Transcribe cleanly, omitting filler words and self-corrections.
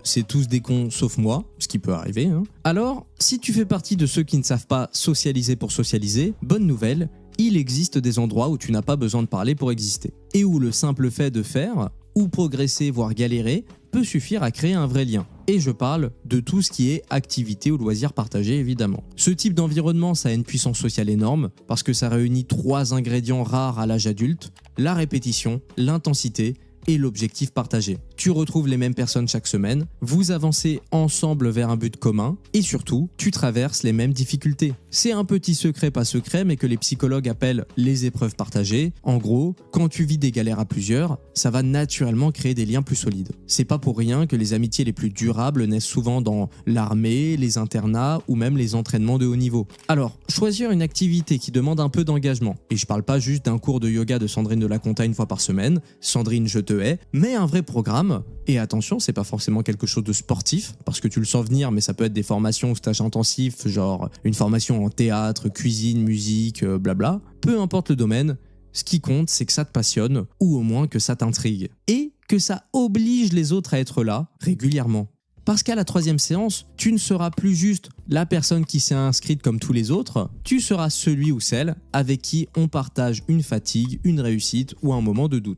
c'est tous des cons sauf moi, ce qui peut arriver. Alors, si tu fais partie de ceux qui ne savent pas socialiser pour socialiser, bonne nouvelle, il existe des endroits où tu n'as pas besoin de parler pour exister. Et où le simple fait de faire, ou progresser voire galérer, peut suffire à créer un vrai lien. Et je parle de tout ce qui est activité ou loisirs partagés évidemment. Ce type d'environnement, ça a une puissance sociale énorme parce que ça réunit 3 ingrédients rares à l'âge adulte, la répétition, l'intensité et l'objectif partagé. Tu retrouves les mêmes personnes chaque semaine, vous avancez ensemble vers un but commun et surtout, tu traverses les mêmes difficultés. C'est un petit secret pas secret mais que les psychologues appellent les épreuves partagées. En gros, quand tu vis des galères à plusieurs, ça va naturellement créer des liens plus solides. C'est pas pour rien que les amitiés les plus durables naissent souvent dans l'armée, les internats ou même les entraînements de haut niveau. Alors, choisir une activité qui demande un peu d'engagement, et je parle pas juste d'un cours de yoga de Sandrine de la Conta une fois par semaine, Sandrine je te hais, mais un vrai programme. Et attention, c'est pas forcément quelque chose de sportif, parce que tu le sens venir, mais ça peut être des formations ou stages intensifs, genre une formation en théâtre, cuisine, musique, blabla. Peu importe le domaine, ce qui compte, c'est que ça te passionne, ou au moins que ça t'intrigue. Et que ça oblige les autres à être là, régulièrement. Parce qu'à la 3e séance, tu ne seras plus juste la personne qui s'est inscrite comme tous les autres, tu seras celui ou celle avec qui on partage une fatigue, une réussite ou un moment de doute.